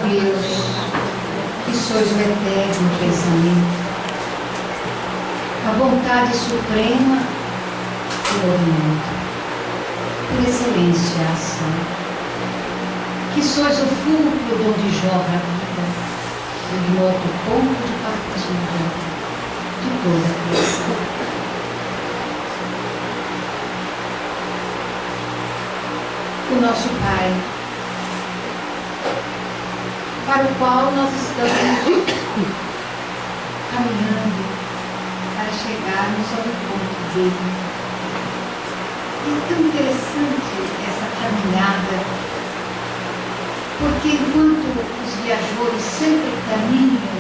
Deus, que sois o eterno pensamento, a vontade suprema do movimento, por excelência a ação, que sois o fulcro de onde jorra a vida, o ignoto ponto de partida de toda a criação. O nosso Pai, para o qual nós estamos caminhando para chegarmos ao encontro dele. É tão interessante essa caminhada, porque enquanto os viajores sempre caminham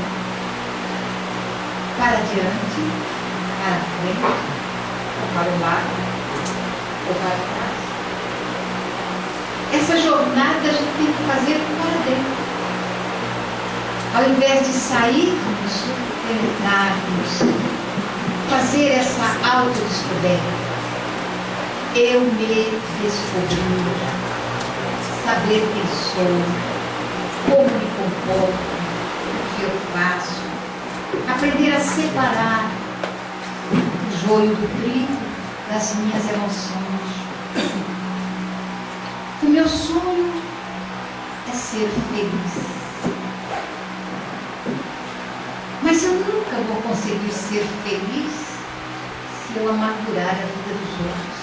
para diante, para a frente, ou para o lado, ou para trás, essa jornada a gente tem que fazer para dentro. Ao invés de sairmos, penetrarmos, fazer essa autodescoberta, eu me descobrir, saber quem sou, como me comporto, o que eu faço, aprender a separar o joio do trigo das minhas emoções. O meu sonho é ser feliz. Mas eu nunca vou conseguir ser feliz se eu amargurar a vida dos outros.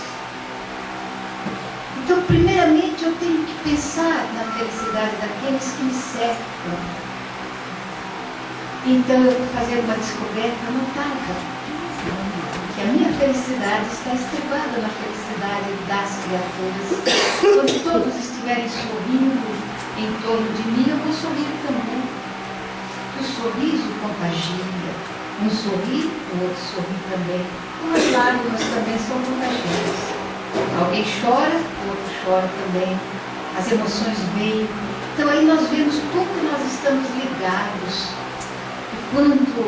Então, primeiramente, eu tenho que pensar na felicidade daqueles que me cercam. Então, eu vou fazer uma descoberta notável, que a minha felicidade está estribada na felicidade das criaturas. Quando todos estiverem sorrindo em torno de mim, eu vou sorrir também. O sorriso contagia. Um sorri, o outro sorri também. As lágrimas também são contagiosas. Alguém chora, o outro chora também. As emoções vêm. Então aí nós vemos como nós estamos ligados. E quando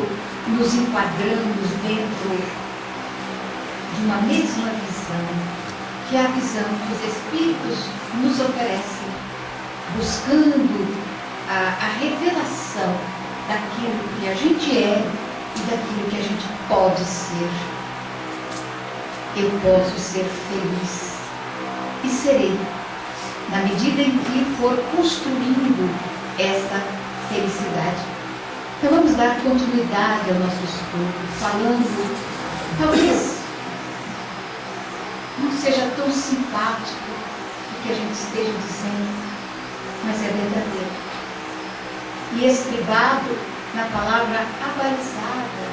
nos enquadramos dentro de uma mesma visão, que é a visão que os Espíritos nos oferecem, buscando a revelação daquilo que a gente é e daquilo que a gente pode ser. Eu posso ser feliz e serei, na medida em que for construindo essa felicidade. Então vamos dar continuidade ao nosso estudo, falando, talvez não seja tão simpático o que a gente esteja dizendo, mas é verdadeiro. E estribado na palavra abalizada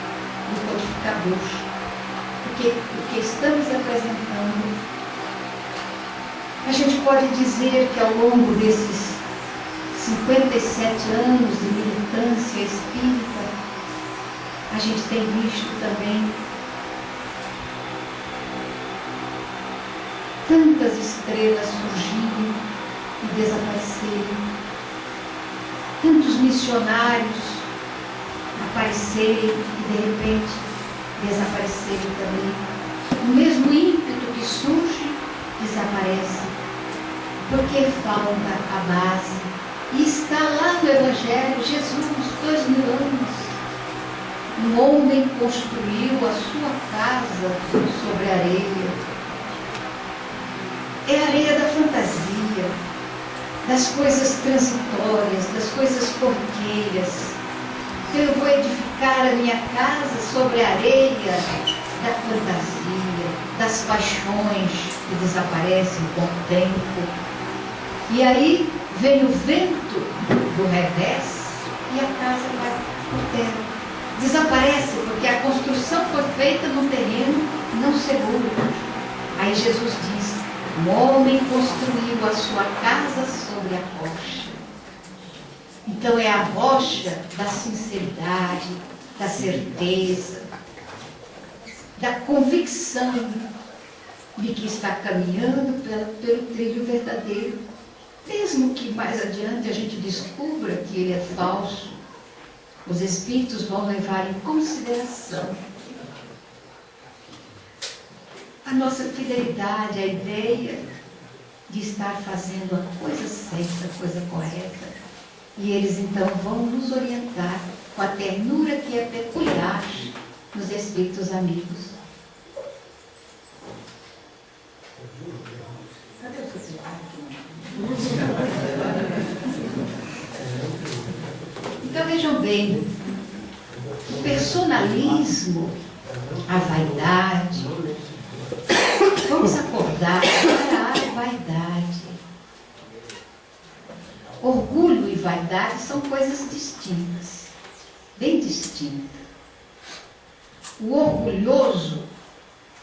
do codificador. Porque o que estamos apresentando, a gente pode dizer que ao longo desses 57 anos de militância espírita, a gente tem visto também tantas estrelas surgirem e desaparecerem, tantos missionários aparecerem e de repente desaparecerem também. O mesmo ímpeto que surge, desaparece, porque falta a base. E está lá no Evangelho, Jesus, 2000 anos. Um homem construiu a sua casa sobre areia. É a areia da fantasia, das coisas transitórias, das coisas corriqueiras. Então eu vou edificar a minha casa sobre a areia da fantasia, das paixões que desaparecem com o tempo. E aí vem o vento do revés e a casa vai por terra. Desaparece porque a construção foi feita num terreno não seguro. Aí Jesus diz: o homem construiu a sua casa sobre a rocha. Então é a rocha da sinceridade, da certeza, da convicção de que está caminhando pelo trilho verdadeiro. Mesmo que mais adiante a gente descubra que ele é falso, os Espíritos vão levar em consideração a nossa fidelidade, a ideia de estar fazendo a coisa certa, a coisa correta. E eles então vão nos orientar com a ternura que é peculiar nos espíritos amigos. Cadê o seu? Então vejam bem, o personalismo, a vaidade, vamos acordar para a vaidade. Orgulho e vaidade são coisas distintas, bem distintas. O orgulhoso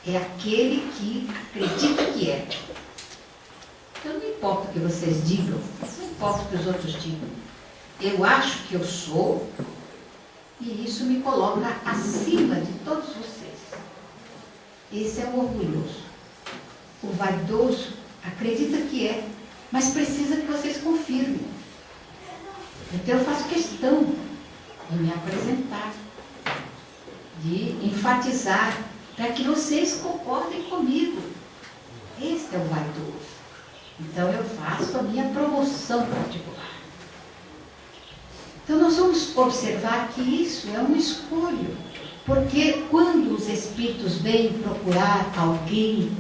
é aquele que acredita que é. Então não importa o que vocês digam, não importa o que os outros digam. Eu acho que eu sou, e isso me coloca acima de todos vocês. Esse é o orgulhoso. O vaidoso acredita que é, mas precisa que vocês confirmem. Então eu faço questão de me apresentar, de enfatizar, para que vocês concordem comigo. Esse é o vaidoso. Então eu faço a minha promoção particular. Então nós vamos observar que isso é uma escolha, porque quando os espíritos vêm procurar alguém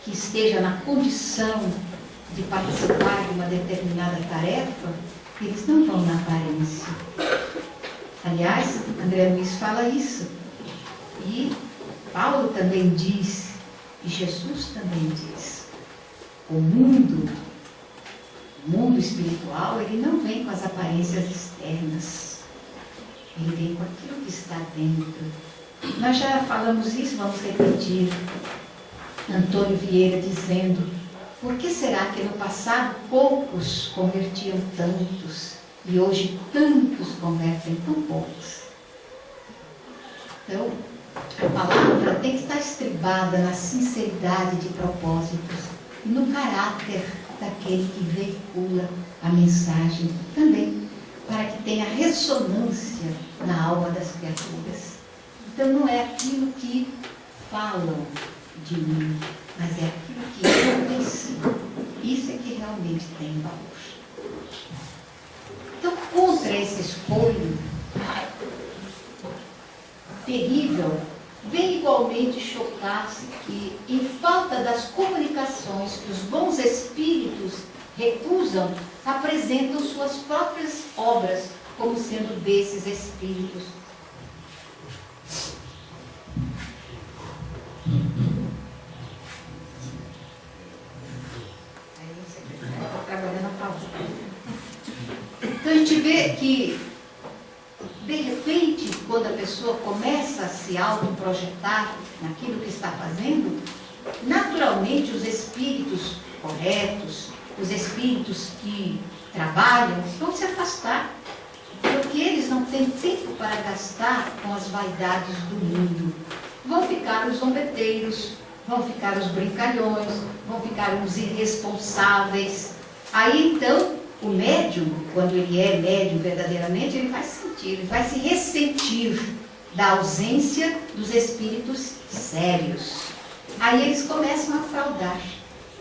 que esteja na condição de participar de uma determinada tarefa, eles não vão na aparência. Aliás, André Luiz fala isso. E Paulo também diz, e Jesus também diz. O mundo espiritual, ele não vem com as aparências externas. Ele vem com aquilo que está dentro. Nós já falamos isso, vamos repetir. Antônio Vieira dizendo: por que será que no passado poucos convertiam tantos e hoje tantos convertem tão poucos? Então, a palavra tem que estar estribada na sinceridade de propósitos e no caráter daquele que veicula a mensagem também, para que tenha ressonância na alma das criaturas. Então não é aquilo que falam de mim, mas é aquilo que eu ensino. Isso é que realmente tem valor. Então, contra esse espólio terrível, vem igualmente chocar-se que, em falta das comunicações que os bons espíritos recusam, apresentam suas próprias obras como sendo desses espíritos. Então a gente vê que, de repente, quando a pessoa começa a se autoprojetar naquilo que está fazendo, naturalmente os espíritos corretos, os espíritos que trabalham, vão se afastar, porque eles não têm tempo para gastar com as vaidades do mundo. Vão ficar os zombeteiros, vão ficar os brincalhões, vão ficar os irresponsáveis. Aí então, o médium, quando ele é médium verdadeiramente, ele vai sentir, ele vai se ressentir da ausência dos espíritos sérios. Aí eles começam a fraudar.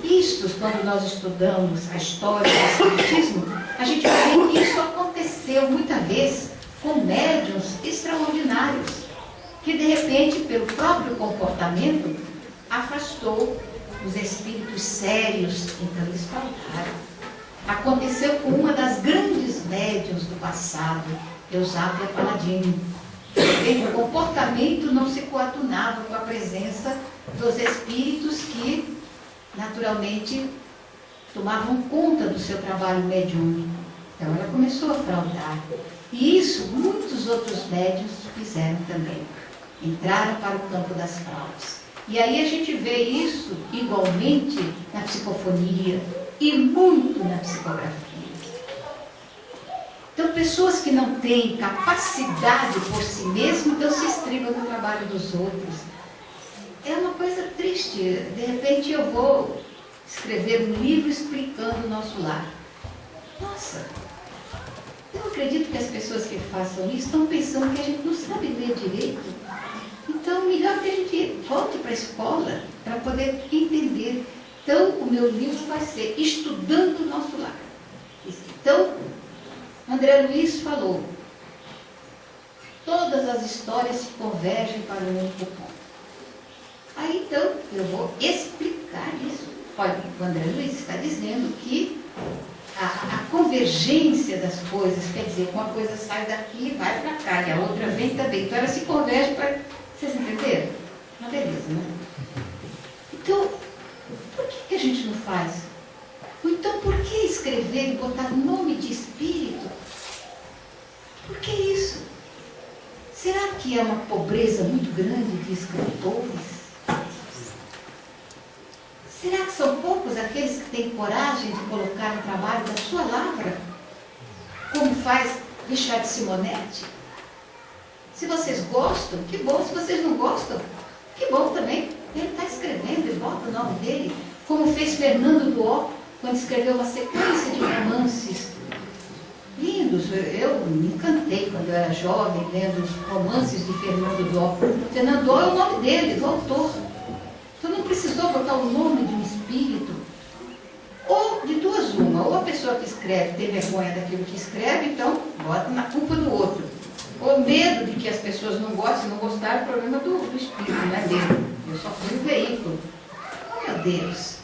Isto, quando nós estudamos a história do espiritismo, a gente vê que isso aconteceu muita vez com médiuns extraordinários, que de repente, pelo próprio comportamento, afastou os espíritos sérios, então eles fraudaram. Aconteceu com uma das grandes médiuns do passado, Eusápia Paladino. O comportamento não se coadunava com a presença dos espíritos que, naturalmente, tomavam conta do seu trabalho mediúnico. Então ela começou a fraudar. E isso muitos outros médiuns fizeram também. Entraram para o campo das fraudes. E aí a gente vê isso igualmente na psicofonia e muito na psicografia. Então, pessoas que não têm capacidade por si mesmas, então se estribam no trabalho dos outros. É uma coisa triste. De repente eu vou escrever um livro explicando o nosso lar. Nossa, eu acredito que as pessoas que façam isso estão pensando que a gente não sabe ler direito. Então, melhor que a gente volte para a escola para poder entender. Então, o meu livro vai ser Estudando o Nosso Lar. Então, André Luiz falou: todas as histórias se convergem para um único ponto. Aí então eu vou explicar isso. Olha, o André Luiz está dizendo que a convergência das coisas, quer dizer, uma coisa sai daqui e vai para cá, e a outra vem também. Então ela se converge para... Vocês entenderam? Uma beleza, né? Então, por que a gente não faz? Ou então, por que escrever e botar nome de espírito? Por que isso? Será que é uma pobreza muito grande de escritores? Será que são poucos aqueles que têm coragem de colocar no trabalho da sua lavra? Como faz Richard Simonetti? Se vocês gostam, que bom. Se vocês não gostam, que bom também. Ele está escrevendo e bota o nome dele. Como fez Fernando Duó, quando escreveu uma sequência de romances lindos. Eu me encantei quando eu era jovem, lendo os romances de Fernando Duó. Fernando Duó é o nome dele, do autor. Então não precisou botar o nome de um espírito. Ou de duas uma, ou a pessoa que escreve tem vergonha daquilo que escreve, então bota na culpa do outro. Ou medo de que as pessoas não gostem, não gostaram, o problema do espírito, não é dele. Eu só fui o veículo. Oh, meu Deus!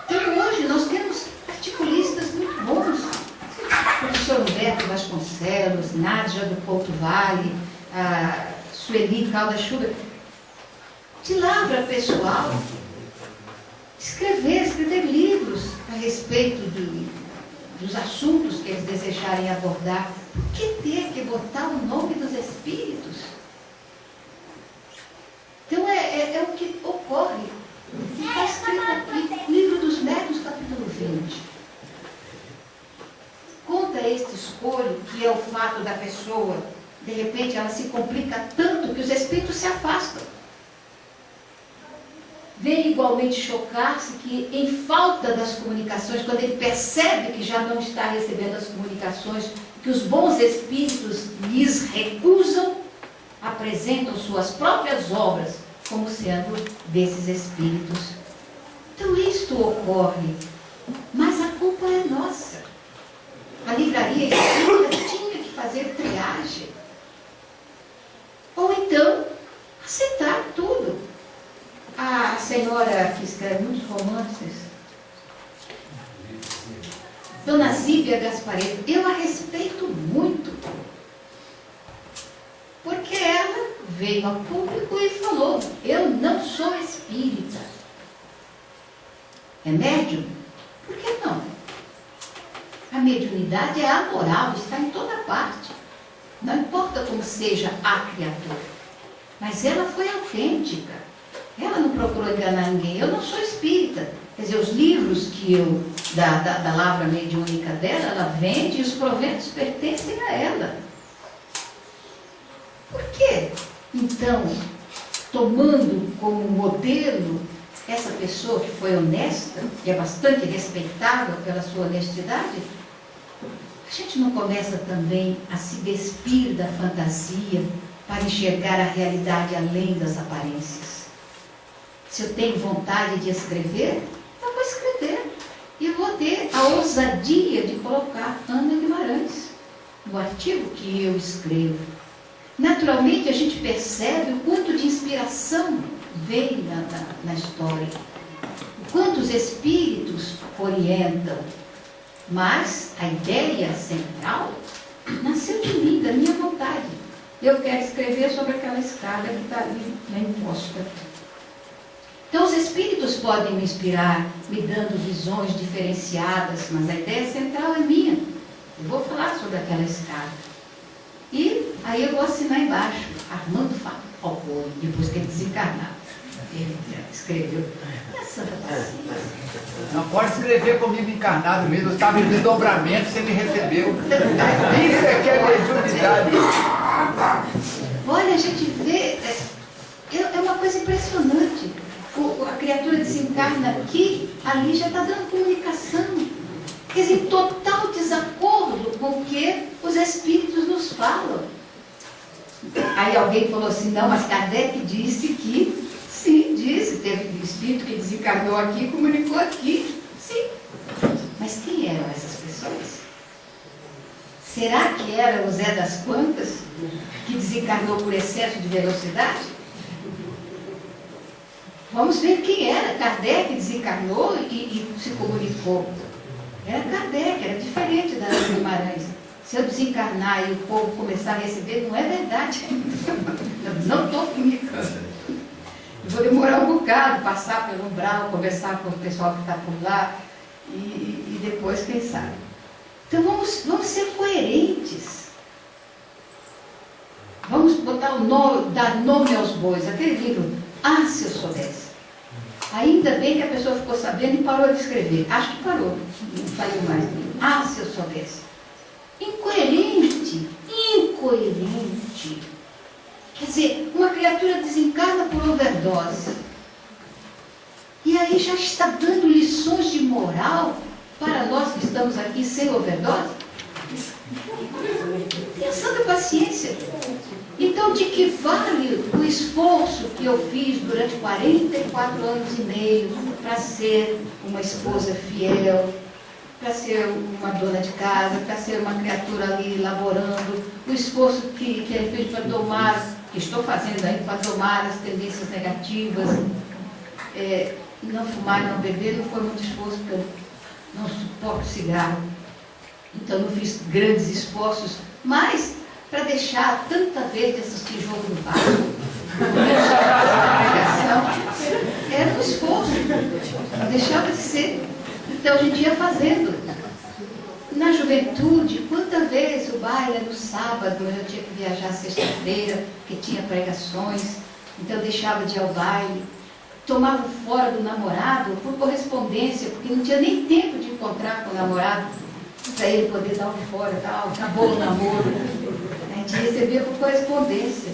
Então hoje nós temos articulistas muito bons. O professor Humberto Vasconcelos, Nádia do Porto Vale, a Sueli Calda Schubert, de lavra pessoal, escrever livros a respeito dos assuntos que eles desejarem abordar. Por que ter que botar o nome dos espíritos? Então é o que ocorre. Está escrito aqui, Livro dos Médiuns, capítulo 20. Conta este escolho, que é o fato da pessoa, de repente ela se complica tanto que os espíritos se afastam. Vem igualmente chocar-se que, em falta das comunicações, quando ele percebe que já não está recebendo as comunicações, que os bons espíritos lhes recusam, apresentam suas próprias obras como sendo desses espíritos. Então isto ocorre, mas a culpa é nossa. A livraria espírita tinha que fazer triagem. Ou então, aceitar tudo. A senhora que escreve muitos romances, Dona Zíbia Gasparetto, eu a respeito muito, porque ela veio ao público e falou: eu não sou espírita. É médium? Por que não? A mediunidade é amoral, está em toda parte. Não importa como seja a criatura, mas ela foi autêntica. Ela não procurou enganar ninguém. Eu não sou espírita. Quer dizer, os livros que eu, da lavra mediúnica dela, ela vende e os proventos pertencem a ela. Por quê? Então, tomando como modelo essa pessoa que foi honesta, e é bastante respeitável pela sua honestidade, a gente não começa também a se despir da fantasia para enxergar a realidade além das aparências? Se eu tenho vontade de escrever, eu vou escrever. E eu vou ter a ousadia de colocar Ana Guimarães no artigo que eu escrevo. Naturalmente, a gente percebe o quanto de inspiração vem na história. O quanto os espíritos orientam. Mas a ideia central nasceu de mim, da minha vontade. Eu quero escrever sobre aquela escada que está ali na imposta. Então os espíritos podem me inspirar, me dando visões diferenciadas, mas a ideia central é minha. Eu vou falar sobre aquela escada. E aí eu vou assinar embaixo, Armando Falcone, depois que ele desencarnar. Ele escreveu. Essa paciência. Não pode escrever comigo encarnado mesmo, eu estava em desdobramento, você me recebeu. Isso é que é mediunidade. Olha, a gente vê, é uma coisa impressionante. A criatura desencarna aqui, ali já está dando comunicação. Quer dizer, em total desacordo com o que os espíritos nos falam. Aí alguém falou assim: não, mas Kardec disse que, sim, disse, teve espírito que desencarnou aqui, comunicou aqui, sim. Mas quem eram essas pessoas? Será que era o Zé das Quantas que desencarnou por excesso de velocidade? Vamos ver quem era. Kardec desencarnou e se comunicou. Era Kardec, era diferente da Ana Guimarães. Se eu desencarnar e o povo começar a receber, não é verdade. Eu não estou comunicando. Vou demorar um bocado, passar pelo umbral, conversar com o pessoal que está por lá e depois, quem sabe. Então vamos ser coerentes. Vamos botar dar nome aos bois. Aquele livro, Ah, se eu soubesse. Ainda bem que a pessoa ficou sabendo e parou de escrever. Acho que parou, não saiu mais. Ah, se eu soubesse. Incoerente. Quer dizer, uma criatura desencarna por overdose. E aí já está dando lições de moral para nós que estamos aqui sem overdose? Tenha santa paciência. Então, de que vale o esforço que eu fiz durante 44 anos e meio para ser uma esposa fiel, para ser uma dona de casa, para ser uma criatura ali laborando, o esforço que eu fiz para domar, que estou fazendo aí para domar as tendências negativas, não fumar, não beber, não foi muito esforço, porque eu não suporto cigarro. Então não fiz grandes esforços, mas para deixar tanta vez de assistir jogo do Vasco, era um esforço, não deixava de ser. Então a gente ia fazendo. Na juventude, quantas vezes o baile era no sábado, mas eu tinha que viajar sexta-feira, porque tinha pregações, então eu deixava de ir ao baile. Tomava fora do namorado por correspondência, porque não tinha nem tempo de encontrar com o namorado, para ele poder dar um fora, tal, acabou o namoro. A gente recebia por correspondência.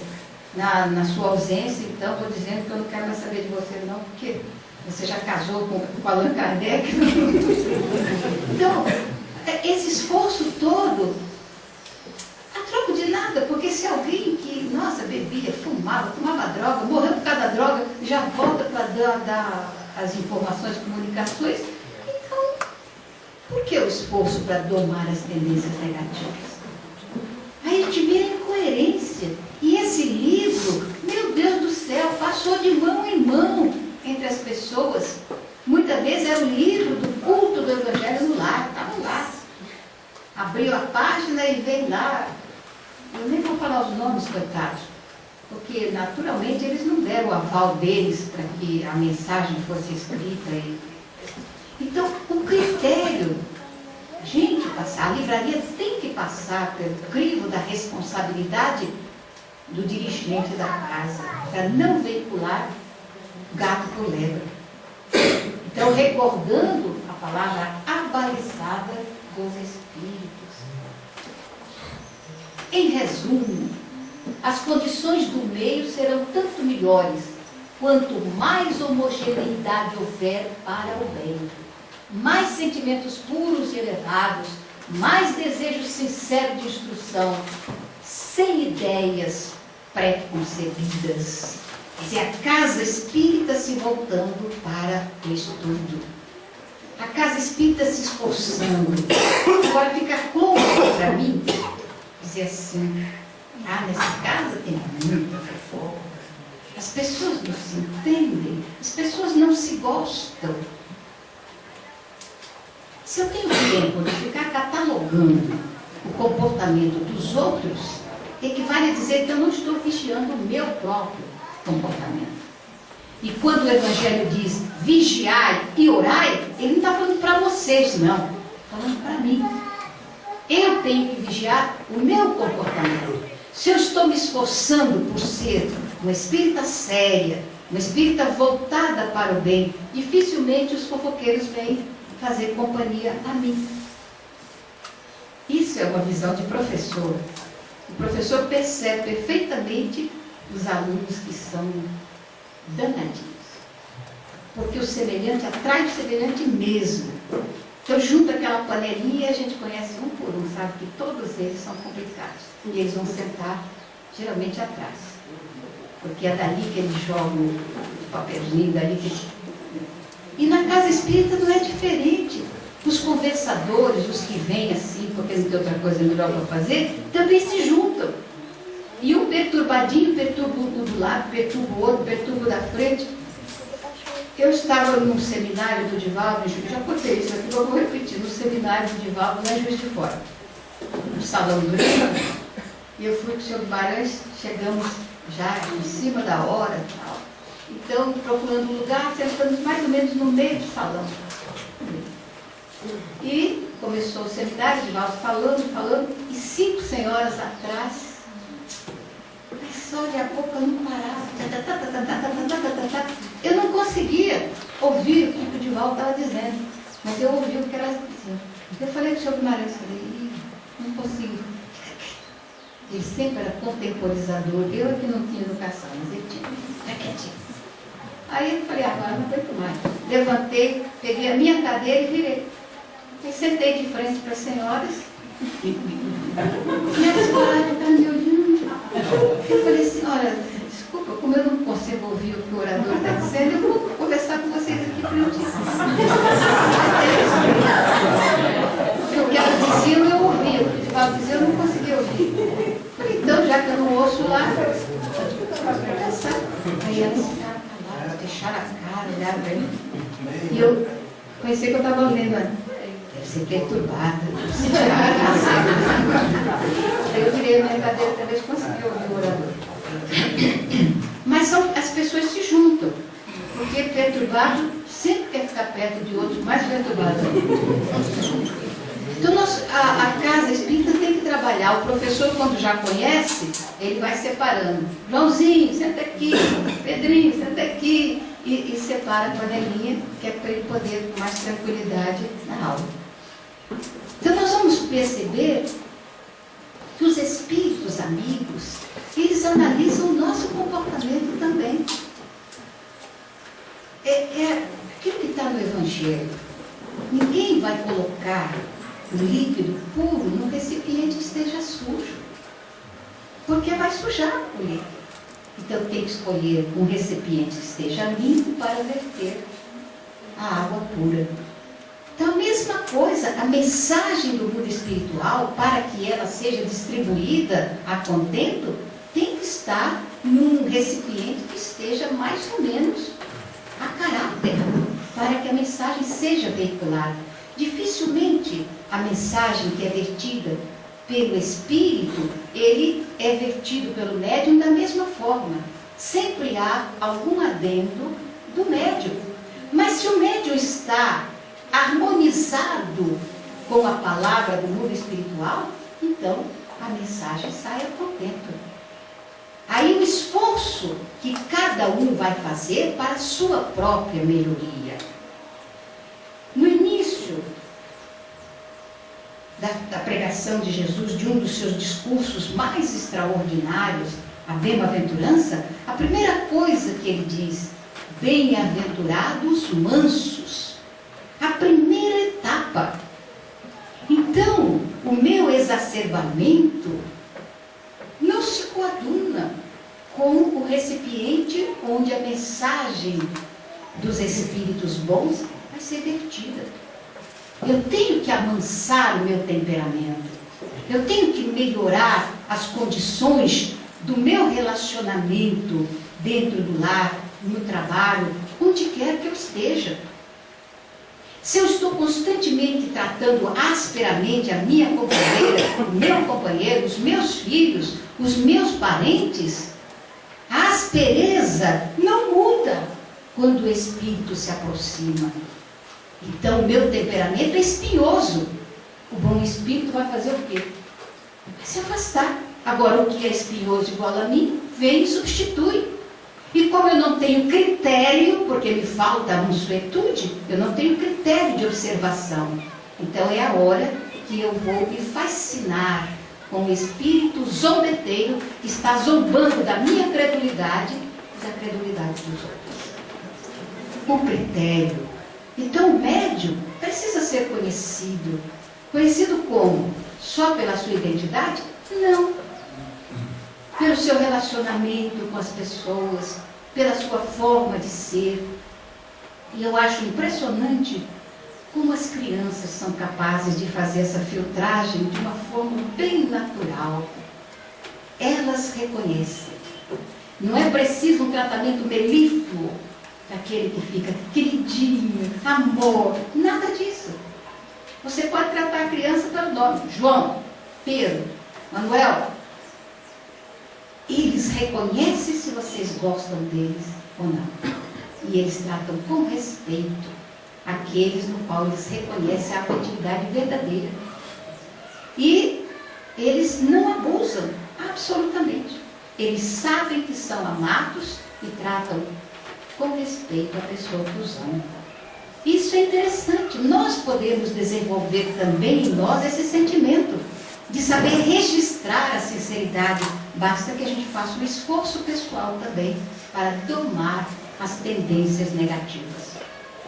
Na sua ausência, então, estou dizendo que eu não quero mais saber de você não, porque você já casou com Allan Kardec. Então, esse esforço todo, a troco de nada, porque se alguém que, nossa, bebia, fumava, tomava droga, morreu por causa da droga, já volta para dar as informações, comunicações, então, por que o esforço para domar as tendências negativas? Aí a gente vê a incoerência. E esse livro, meu Deus do céu, passou de mão em mão entre as pessoas. Muitas vezes era o livro do culto do Evangelho no lar, estava lá. Abriu a página e veio lá. Eu nem vou falar os nomes, coitados, porque naturalmente eles não deram o aval deles para que a mensagem fosse escrita. Então, o critério, a livraria tem que passar pelo crivo da responsabilidade do dirigente da casa, para não veicular gato por lebre. Então, recordando a palavra abalizada dos espíritos. Em resumo, as condições do meio serão tanto melhores quanto mais homogeneidade houver para o bem, mais sentimentos puros e elevados, mais desejo sincero de instrução, sem ideias pré-concebidas. Quer dizer, a casa espírita se voltando para o estudo. A casa espírita se esforçando. Agora fica cômodo para mim dizer assim, nessa casa tem muita fofoca. As pessoas não se entendem, as pessoas não se gostam. Se eu tenho tempo de ficar catalogando o comportamento dos outros, equivale a dizer que eu não estou vigiando o meu próprio comportamento. E quando o Evangelho diz vigiai e orai, ele não está falando para vocês, não. Está falando para mim. Eu tenho que vigiar o meu comportamento. Se eu estou me esforçando por ser uma espírita séria, uma espírita voltada para o bem, dificilmente os fofoqueiros vêm fazer companhia a mim. Isso é uma visão de professor. O professor percebe perfeitamente os alunos que são danadinhos. Porque o semelhante atrai o semelhante mesmo. Então, junto aquela panelinha, a gente conhece um por um, sabe que todos eles são complicados. E eles vão sentar, geralmente, atrás. Porque é dali que eles jogam o papelzinho, dali que eles... E na casa espírita não é diferente. Os conversadores, os que vêm assim, porque que não tem outra coisa melhor para fazer, também se juntam. E um perturbadinho perturba o do lado, perturba o outro, perturba o da frente. Eu estava num seminário do Divaldo, já contei isso aqui, mas eu vou repetir, no seminário do Divaldo, lá em Juiz de Fora, no salão do Rio. E eu fui com o senhor Guimarães, chegamos já em cima da hora e tal. Então, procurando um lugar, sentamos mais ou menos no meio do salão. E começou o seminário, Divaldo falando, e 5 senhoras atrás, mas só de a boca não parava. Eu não conseguia ouvir o que o Divaldo estava dizendo, mas eu ouvi o que elas diziam. Eu falei com o senhor Guimarães, não consigo. Ele sempre era contemporizador, eu é que não tinha educação, mas ele tinha, quietinho. Aí eu falei, agora não aguento mais. Levantei, peguei a minha cadeira e virei. Aí sentei de frente para as senhoras. E elas pararam de estar me olhando. Eu falei assim, olha, desculpa, como eu não consigo ouvir o que o orador está dizendo, eu vou conversar com vocês aqui prontíssimo. O que elas diziam eu ouvia, o que Divaldo dizia eu não conseguia ouvir. Falei, então, já que eu não ouço lá, vou conversar. Aí elas ficaram caladas, fecharam a cara, olharam para mim. E eu pensei que eu estava lendo, deve ser perturbada, deve ser tirada. Aí eu virei a minha cadeira, talvez consegui ouvir o orador. Mas as pessoas se juntam, porque perturbado sempre quer ficar perto de outros mais perturbados. Então, a casa espírita tem que trabalhar. O professor, quando já conhece, ele vai separando. Joãozinho, senta aqui. Pedrinho, senta aqui. E separa a panelinha, que é para ele poder com mais tranquilidade na aula. Então, nós vamos perceber que os espíritos amigos, eles analisam o nosso comportamento também. É aquilo que está no Evangelho. Ninguém vai colocar o líquido puro num recipiente que esteja sujo, porque vai sujar o líquido. Então tem que escolher um recipiente que esteja limpo para verter a água pura. Então a mesma coisa, a mensagem do mundo espiritual, para que ela seja distribuída a contento, tem que estar num recipiente que esteja mais ou menos a caráter, para que a mensagem seja veiculada. Dificilmente a mensagem que é vertida pelo espírito, ele é vertido pelo médium da mesma forma. Sempre há algum adendo do médium. Mas se o médium está harmonizado com a palavra do mundo espiritual, então a mensagem sai a contento. Aí o esforço que cada um vai fazer para a sua própria melhoria. No início da pregação de Jesus, de um dos seus discursos mais extraordinários, a bem-aventurança, a primeira coisa que ele diz, bem-aventurados mansos. A primeira etapa. Então, o meu exacerbamento não se coaduna com o recipiente onde a mensagem dos espíritos bons vai ser vertida. Eu tenho que amansar o meu temperamento. Eu tenho que melhorar as condições do meu relacionamento dentro do lar, no trabalho, onde quer que eu esteja. Se eu estou constantemente tratando asperamente a minha companheira, o meu companheiro, os meus filhos, os meus parentes, a aspereza não muda quando o espírito se aproxima. Então, o meu temperamento é espinhoso. O bom espírito vai fazer o quê? Vai se afastar. Agora, o que é espinhoso igual a mim, vem e substitui. E como eu não tenho critério, porque me falta a mansuetude, eu não tenho critério de observação. Então, é a hora que eu vou me fascinar com o espírito zombeteiro que está zombando da minha credulidade e da credulidade dos outros. Com critério. Então, o médium precisa ser conhecido. Conhecido como? Só pela sua identidade? Não. Pelo seu relacionamento com as pessoas, pela sua forma de ser. E eu acho impressionante como as crianças são capazes de fazer essa filtragem de uma forma bem natural. Elas reconhecem. Não é preciso um tratamento melífluo daquele que fica queridinho, amor, nada disso. Você pode tratar a criança pelo nome, João, Pedro, Manuel. Eles reconhecem se vocês gostam deles ou não. E eles tratam com respeito aqueles no qual eles reconhecem a afetividade verdadeira. E eles não abusam, absolutamente. Eles sabem que são amados e tratam com respeito a pessoa que os ama. Isso é interessante. Nós podemos desenvolver também em nós esse sentimento de saber registrar a sinceridade. Basta que a gente faça um esforço pessoal também para domar as tendências negativas.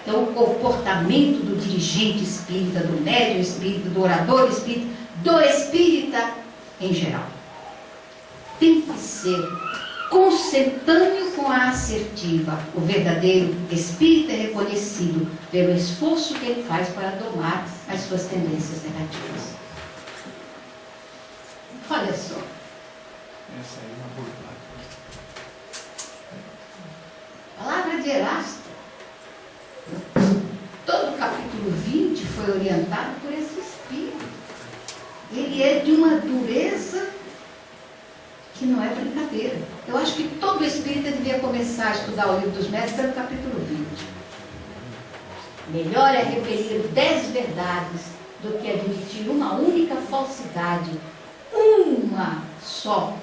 Então, o comportamento do dirigente espírita, do médium espírita, do orador espírita, do espírita em geral, tem que ser consentâneo com a assertiva. O verdadeiro espírita é reconhecido pelo esforço que ele faz para domar as suas tendências negativas. Olha só. Essa aí é uma burlada. Palavra de Erasto. Todo o capítulo 20 foi orientado por esse espírito. Ele é de uma dureza que não é brincadeira. Eu acho que todo espírita devia começar a estudar o Livro dos Médiuns pelo capítulo 20. Melhor é repelir 10 verdades do que admitir uma única falsidade, uma só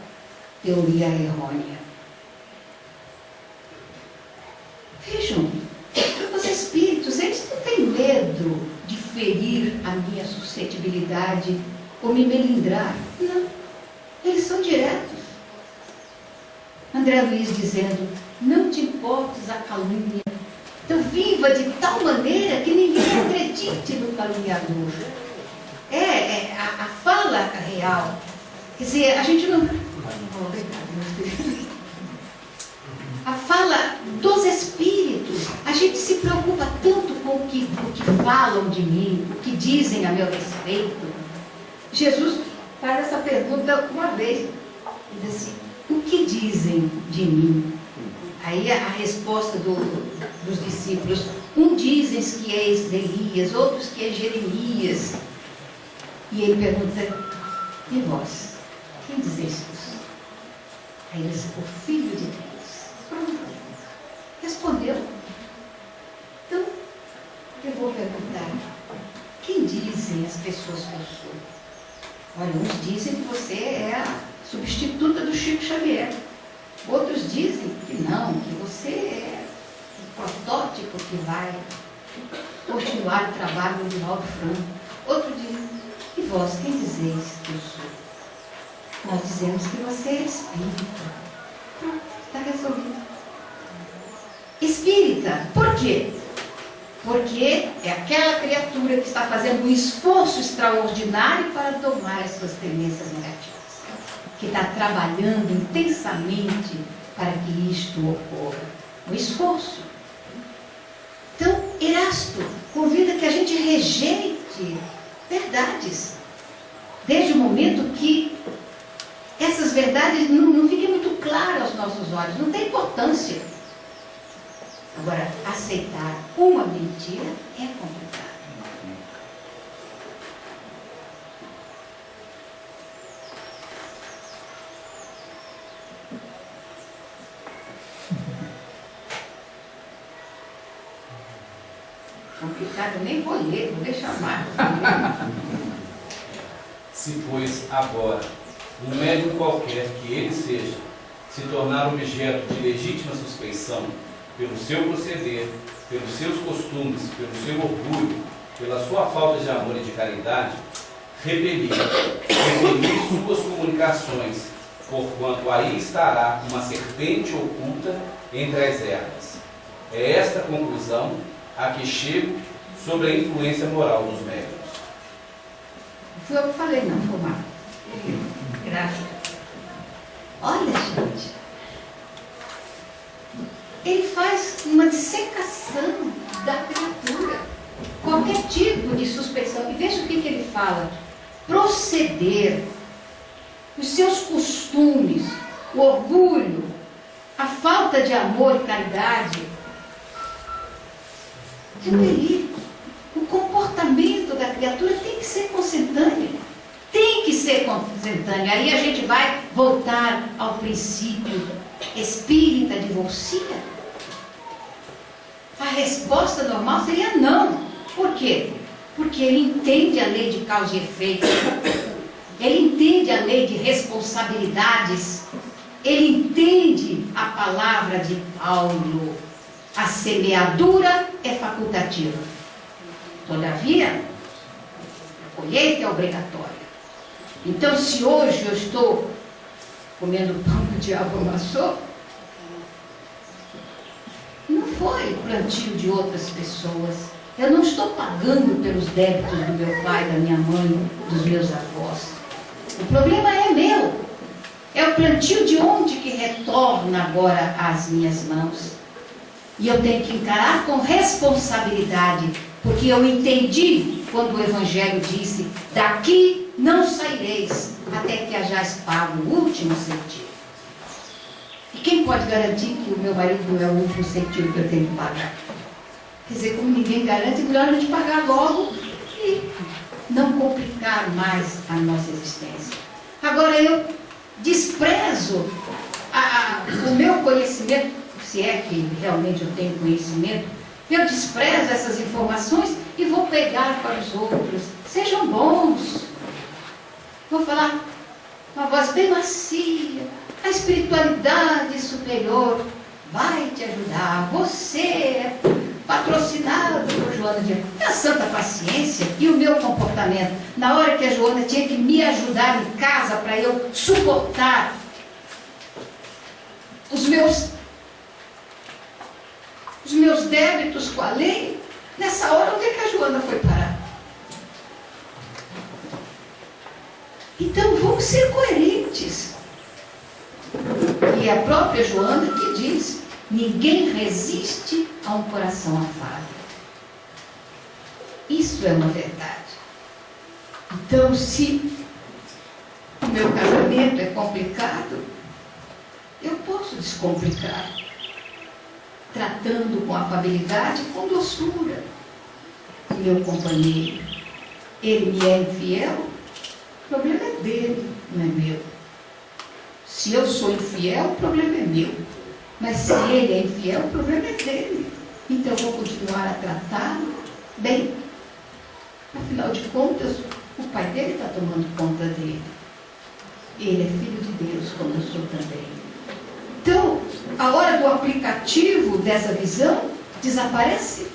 teoria errônea. Vejam, os espíritos, eles não têm medo de ferir a minha suscetibilidade ou me melindrar. Não, eles são diretos. André Luiz dizendo, não te importes a calúnia, então viva de tal maneira que ninguém acredite no caluniador. A fala real. Quer dizer, a gente não... A fala dos espíritos, a gente se preocupa tanto com o que falam de mim, o que dizem a meu respeito. Jesus faz essa pergunta uma vez, ele diz assim, o que dizem de mim? Aí a resposta dos discípulos, dizem que és Elias, outros que é Jeremias. E ele pergunta, e vós, quem dizeis isso? Aí ele diz, o Filho de Deus. Pronto. Respondeu. Então, eu vou perguntar, quem dizem as pessoas que eu sou? Olha, uns dizem que você é a substituta do Chico Xavier. Outros dizem que não, que você é o protótipo que vai continuar o trabalho do Divaldo Franco. Outros dizem, e vós, quem dizeis que eu sou? Nós dizemos que você é espírita. Pronto, está resolvido. Espírita, por quê? Porque é aquela criatura que está fazendo um esforço extraordinário para domar as suas tendências negativas, que está trabalhando intensamente para que isto ocorra. Um esforço. Então, Erasto convida que a gente rejeite verdades, desde o momento que essas verdades não fiquem muito claras aos nossos olhos, não tem importância. Agora, aceitar uma mentira é complicado. Complicado, nem vou ler, vou deixar mais. Se, pois, agora, um médium qualquer que ele seja, se tornar objeto de legítima suspeição, pelo seu proceder, pelos seus costumes, pelo seu orgulho, pela sua falta de amor e de caridade, repelir suas comunicações, porquanto aí estará uma serpente oculta entre as ervas. É esta conclusão a que chego sobre a influência moral dos médiuns. Foi eu que falei, não foi mal. Graças. Olha, gente. Ele faz uma dissecação da criatura. qualquer tipo de suspeição. E veja o que ele fala: proceder, os seus costumes, o orgulho, a falta de amor e caridade. Repelir. O comportamento da criatura tem que ser consentâneo. Tem que ser consentâneo. Aí a gente vai voltar ao princípio espírita de Volsia. A resposta normal seria não. Por quê? Porque ele entende a lei de causa e efeito. Ele entende a lei de responsabilidades. Ele entende a palavra de Paulo. A semeadura é facultativa. Todavia, a colheita é obrigatória. Então, se hoje eu estou comendo pão que o diabo amassou, não foi o plantio de outras pessoas. Eu não estou pagando pelos débitos do meu pai, da minha mãe, dos meus avós. O problema é meu. É o plantio de onde que retorna agora às minhas mãos. E eu tenho que encarar com responsabilidade, porque eu entendi quando o Evangelho disse: daqui não saireis até que hajais pago o último centavo. E quem pode garantir que o meu marido não é o último centavo que eu tenho que pagar? Quer dizer, como ninguém garante, é melhor a gente pagar logo e não complicar mais a nossa existência. Agora eu desprezo o meu conhecimento, se é que realmente eu tenho conhecimento, eu desprezo essas informações e vou pegar para os outros. Sejam bons. Vou falar uma voz bem macia. A espiritualidade superior vai te ajudar. Você é patrocinado por Joana de Ângeles. A santa paciência e o meu comportamento. Na hora que a Joana tinha que me ajudar em casa para eu suportar os meus débitos com a lei, nessa hora, onde é que a Joana foi parar? Então, vamos ser coerentes. E é a própria Joana que diz: ninguém resiste a um coração afável. Isso é uma verdade. Então, se o meu casamento é complicado, eu posso descomplicar, tratando com afabilidade e com doçura o meu companheiro. Ele me é infiel, o problema é dele, não é meu. Se eu sou infiel, o problema é meu. Mas se ele é infiel, o problema é dele. Então eu vou continuar a tratá-lo bem. Afinal de contas, o pai dele está tomando conta dele. Ele é filho de Deus, como eu sou também. Então, a hora do aplicativo dessa visão desaparece.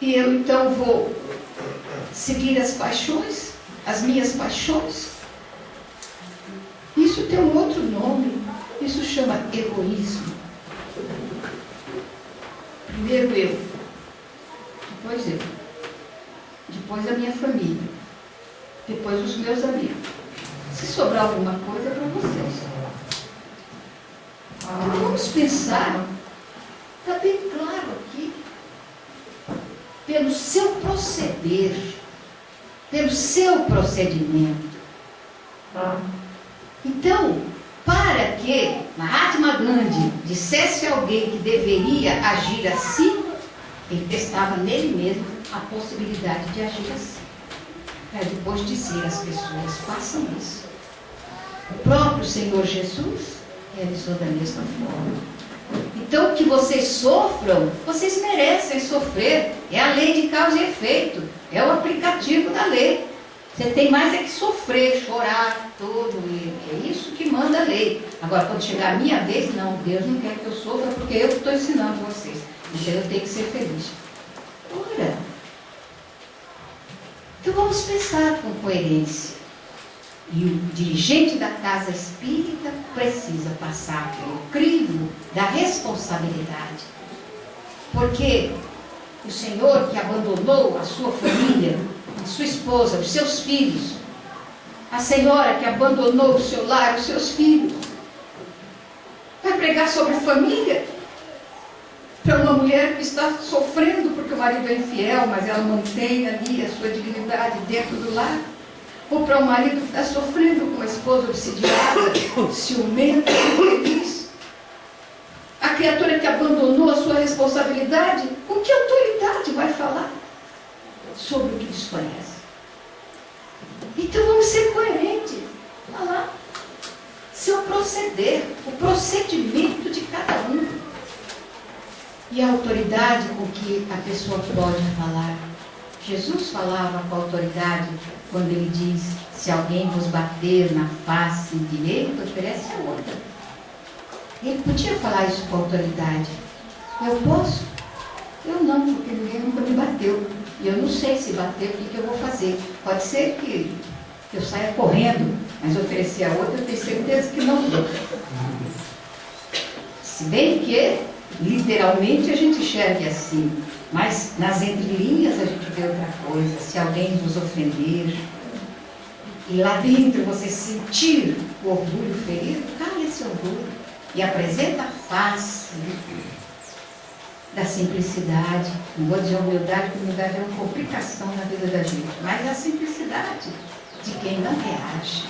E eu então vou seguir as paixões, as minhas paixões. Isso tem um outro nome. Isso chama egoísmo. Primeiro eu, depois eu, depois a minha família, depois os meus amigos. Se sobrar alguma coisa, é para vocês. Então vamos pensar, está bem claro aqui, pelo seu proceder, pelo seu procedimento. Então, para que Mahatma Gandhi dissesse a alguém que deveria agir assim, ele testava nele mesmo a possibilidade de agir assim. Para depois dizer às pessoas: façam isso. O próprio Senhor Jesus realizou da mesma forma. Então, que vocês sofram, vocês merecem sofrer. É a lei de causa e efeito. É o aplicativo da lei. Você tem mais é que sofrer, chorar, tudo. É isso que manda a lei. Agora, quando chegar a minha vez, não. Deus não quer que eu sofra, porque eu estou ensinando vocês. Então, eu tenho que ser feliz. Ora. Então, vamos pensar com coerência. E o dirigente da casa espírita precisa passar pelo crivo da responsabilidade. Porque o Senhor que abandonou a sua família, a sua esposa, os seus filhos, a senhora que abandonou o seu lar, os seus filhos, vai pregar sobre a família? para uma mulher que está sofrendo porque o marido é infiel, mas ela mantém ali a sua dignidade dentro do lar. Ou para um marido que está sofrendo com uma esposa obsidiada, ciumenta, infeliz. A criatura que abandonou a sua responsabilidade, com que autoridade vai falar sobre o que desconhece? Então vamos ser coerentes. Falar seu proceder, o procedimento de cada um. E a autoridade com que a pessoa pode falar. Jesus falava com autoridade quando ele diz: se alguém vos bater na face direita, oferece a outra. Ele podia falar isso com autoridade. Eu posso? Eu não, porque ninguém nunca me bateu. E eu não sei se bater, o que eu vou fazer. Pode ser que eu saia correndo, mas oferecer a outra, eu tenho certeza que não vou. Se bem que, literalmente, a gente enxerga assim. Mas nas entrelinhas a gente vê outra coisa. Se alguém vos ofender, e lá dentro você sentir o orgulho ferido, cala esse orgulho e apresenta a face da simplicidade. Não vou dizer humildade, porque humildade é uma complicação na vida da gente, mas a simplicidade de quem não reage.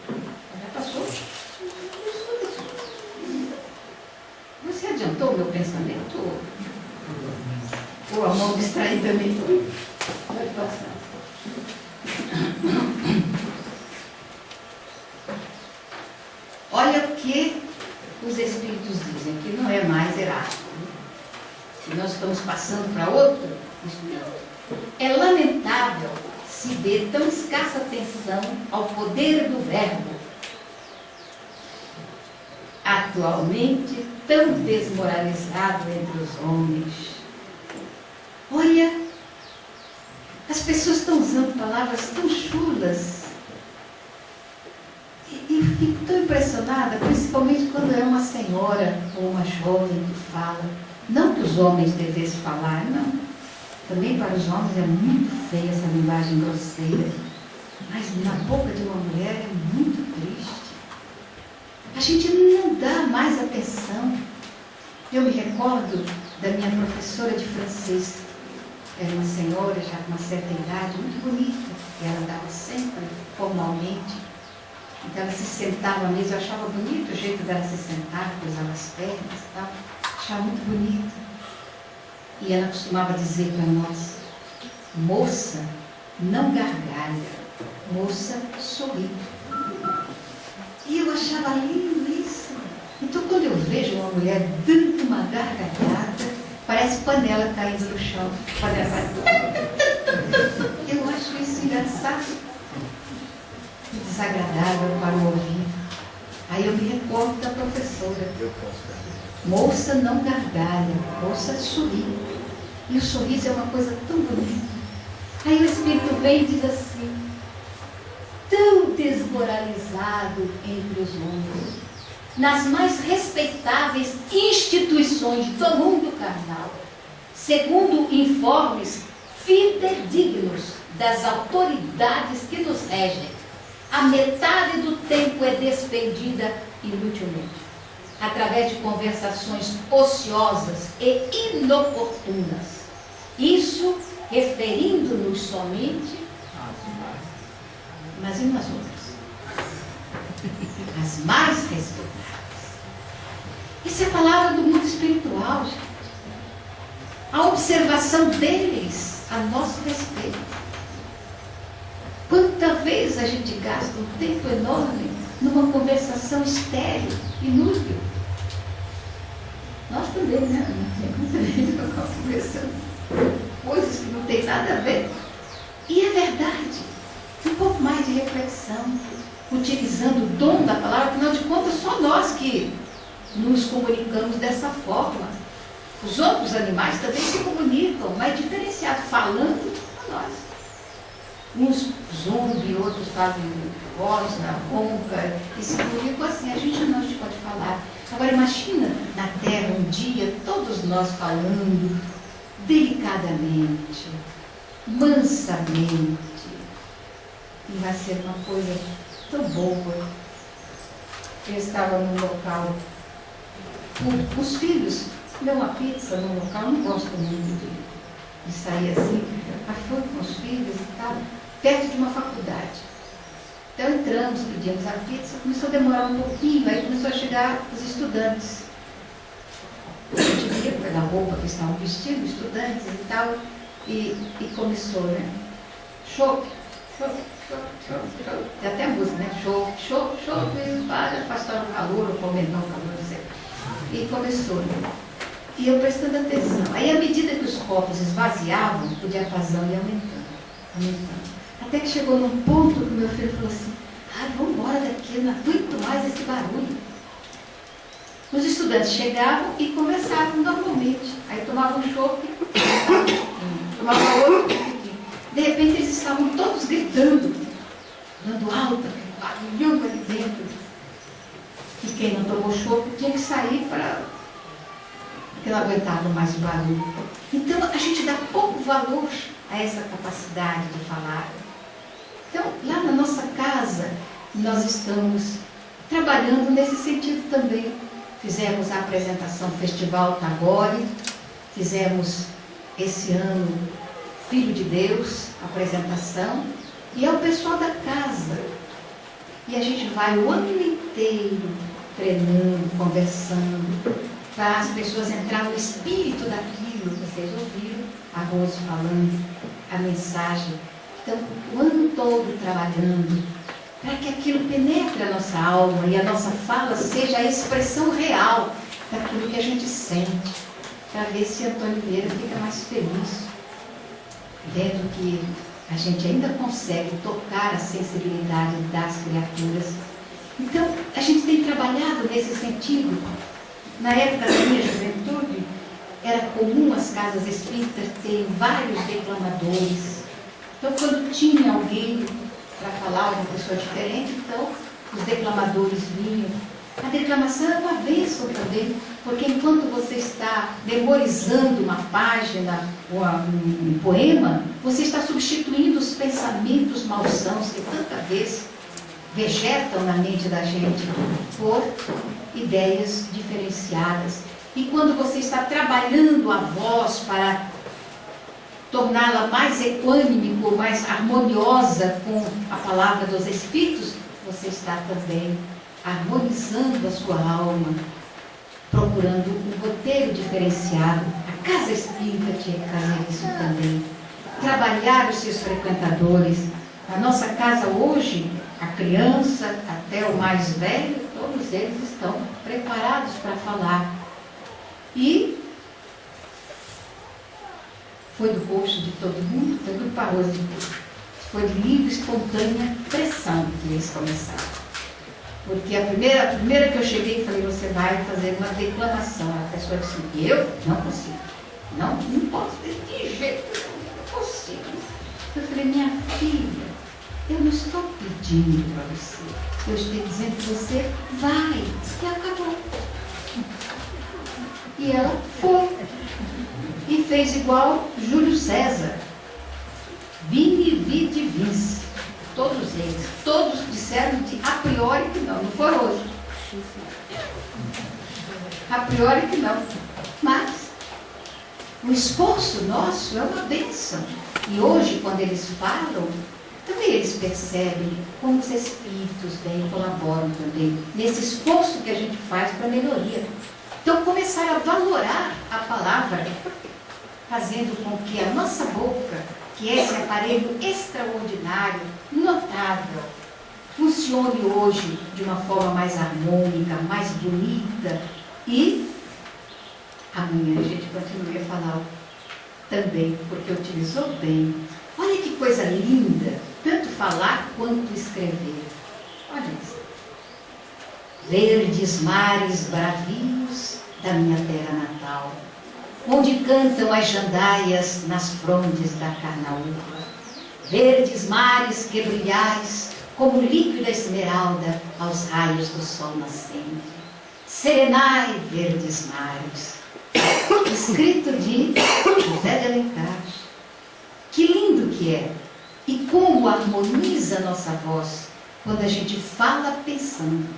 Já passou? Você adiantou o meu pensamento? Ou a mão distraída mesmo? Pode passar. Olha o que os Espíritos dizem, que não é mais Heráclito. Se nós estamos passando para outro Espírito. É lamentável se dê tão escassa atenção ao poder do verbo, atualmente tão desmoralizado entre os homens. Olha, as pessoas estão usando palavras tão chulas. E eu fico tão impressionada, principalmente quando é uma senhora ou uma jovem que fala. Não que os homens devessem falar, não. Também para os homens é muito feia essa linguagem grosseira. Mas na boca de uma mulher é muito triste. A gente não dá mais atenção. Eu me recordo da minha professora de francês. Era uma senhora já com uma certa idade, muito bonita. E ela dava sempre formalmente. Então ela se sentava à mesa. Eu achava bonito o jeito dela se sentar, cruzava as pernas e tal. Achava muito bonito. E ela costumava dizer para nós: moça, não gargalha, moça, sorri. E eu achava lindo isso. Então, quando eu vejo uma mulher dando uma gargalhada, parece panela caindo no chão. Panela. Eu acho isso engraçado e desagradável para o ouvido. Aí eu me recordo da professora: moça, não gargalha, moça, sorri. E o sorriso é uma coisa tão bonita. Aí o Espírito vem e diz assim: tão desmoralizado entre os homens, nas mais respeitáveis instituições do mundo carnal, segundo informes fidedignos das autoridades que nos regem, a metade do tempo é despendida inutilmente, através de conversações ociosas e inoportunas. Isso referindo-nos somente mas e nas outras? As mais respeitadas. Isso é palavra do mundo espiritual, gente. A observação deles a nosso respeito. Quanta vez a gente gasta um tempo enorme numa conversação estéril, inútil. Nós também, né? Muita gente conversando coisas que não tem nada a ver. E é verdade. Um pouco mais de reflexão, utilizando o dom da palavra, afinal de contas, só nós que nos comunicamos dessa forma. Os outros animais também se comunicam, mas diferenciado, falando a nós. Uns zombam, outros fazem voz na ronca, e se comunicam assim. A gente não pode falar. Agora imagina na terra um dia, todos nós falando delicadamente, mansamente. E vai ser uma coisa tão boa. Eu estava num local os filhos comeu uma pizza no local, eu não gosto muito de sair assim, mas foi com os filhos e tal, perto de uma faculdade. Então entramos, pedimos a pizza, começou a demorar um pouquinho, aí começou a chegar os estudantes. A gente via pela roupa que estavam vestindo, estudantes e tal, e começou, né? Chope, chope, chope, chope, chope. Tem até a música, né? Chope, chope, chope, para afastar o calor, ou fomentar o calor, não sei. E começou, né? E eu prestando atenção. Aí, à medida que os copos esvaziavam, o diapasão ia aumentando, aumentando. Até que chegou num ponto que o meu filho falou assim, vamos embora daqui, eu não aguento mais esse barulho. Os estudantes chegavam e conversavam normalmente. Aí tomavam um chope, tomavam outro. De repente eles estavam todos gritando, dando alta, barulhando ali dentro. E quem não tomou chope tinha que sair porque não aguentava mais o barulho. Então a gente dá pouco valor a essa capacidade de falar. Então, lá na nossa casa, nós estamos trabalhando nesse sentido também. Fizemos a apresentação Festival Tagore, fizemos esse ano Filho de Deus, apresentação, e é o pessoal da casa. E a gente vai o ano inteiro treinando, conversando, para as pessoas entrarem no espírito daquilo que vocês ouviram, a Rose falando, a mensagem. Então, o ano todo trabalhando, para que aquilo penetre a nossa alma e a nossa fala seja a expressão real daquilo que a gente sente, para ver se Antônio Vieira fica mais feliz, vendo que a gente ainda consegue tocar a sensibilidade das criaturas. Então, a gente tem trabalhado nesse sentido. Na época da minha juventude, era comum as casas espíritas terem vários declamadores. Então, quando tinha alguém para falar, uma pessoa diferente, então os declamadores vinham. A declamação é uma bênção também, porque enquanto você está memorizando uma página, ou um poema, você está substituindo os pensamentos malsãos que tanta vez vegetam na mente da gente por ideias diferenciadas. E quando você está trabalhando a voz para torná-la mais equânime, mais harmoniosa com a palavra dos Espíritos, você está também harmonizando a sua alma, procurando um roteiro diferenciado. A casa espírita tinha que fazer isso também. Trabalhar os seus frequentadores. A nossa casa hoje, a criança até o mais velho, todos eles estão preparados para falar. E foi do gosto de todo mundo, foi do Rose. Foi de livre, espontânea pressão que eles começaram. Porque a primeira que eu cheguei e falei, você vai fazer uma declamação. A pessoa disse, eu não consigo. Não posso, de jeito nenhum, não consigo. Eu falei, minha filha, eu não estou pedindo para você. Eu estou dizendo que você vai. E acabou. E ela foi. E fez igual Júlio César. Vini, vidi, vinci. Todos eles. Todos disseram a priori que não foram hoje. A priori que não. Mas o esforço nosso é uma bênção. E hoje, quando eles falam, também eles percebem como os espíritos bem colaboram também nesse esforço que a gente faz para a melhoria. Então, começar a valorar a palavra, fazendo com que a nossa boca, que é esse aparelho extraordinário, notável, funcione hoje de uma forma mais harmônica, mais bonita, e amanhã a gente continue a falar também, porque utilizou bem. Olha que coisa linda, tanto falar quanto escrever. Olha isso. Verdes mares bravios da minha terra natal, onde cantam as jandaias nas frondes da carnaúba. Verdes mares que brilhais como líquida esmeralda aos raios do sol nascente. Serenai, verdes mares. Escrito de José de Alencar. Que lindo que é! E como harmoniza a nossa voz quando a gente fala pensando.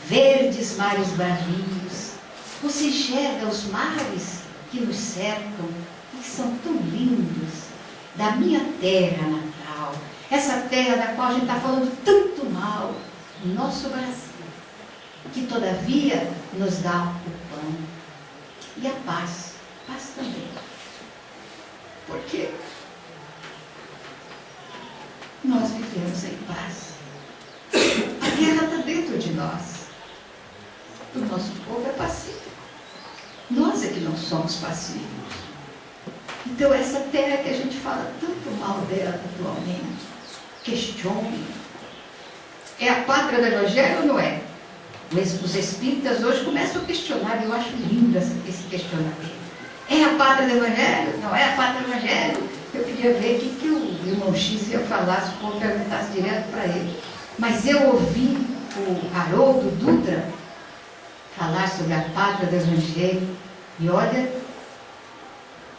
Verdes mares bravios Você enxerga os mares que nos cercam e que são tão lindos, da minha terra natal, essa terra da qual a gente está falando tanto mal, nosso Brasil, que todavia nos dá o pão e a paz também. Por quê? Nós vivemos em paz. A guerra está dentro de nós. O nosso povo é pacífico. Nós é que não somos pacíficos. Então essa terra que a gente fala tanto mal dela atualmente, questione. É a pátria do Evangelho ou não é? Os espíritas hoje começam a questionar, e eu acho lindo esse questionamento. É a pátria do Evangelho? Não é a pátria do Evangelho? Eu queria ver o que o irmão X ia falar, se o povo perguntasse direto para ele. Mas eu ouvi o Haroldo Dutra falar sobre a pátria do Evangelho, e olha,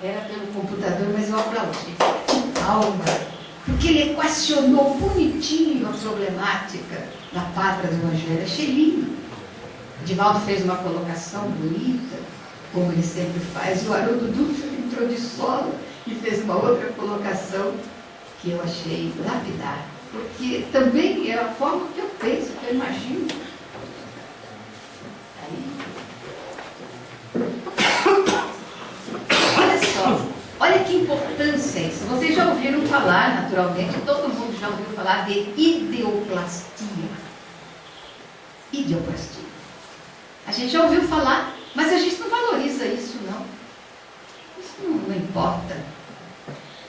era pelo computador, mas eu aplaudi. Calma, porque ele equacionou bonitinho a problemática da pátria do Evangelho. Achei lindo. Divaldo fez uma colocação bonita, como ele sempre faz, e o Haroldo Dutra entrou de solo e fez uma outra colocação que eu achei lapidar, porque também é a forma que eu penso, que eu imagino. Olha só, olha que importância isso. Vocês já ouviram falar, naturalmente, todo mundo já ouviu falar de ideoplastia. Ideoplastia. A gente já ouviu falar, mas a gente não valoriza isso, não. Isso não importa.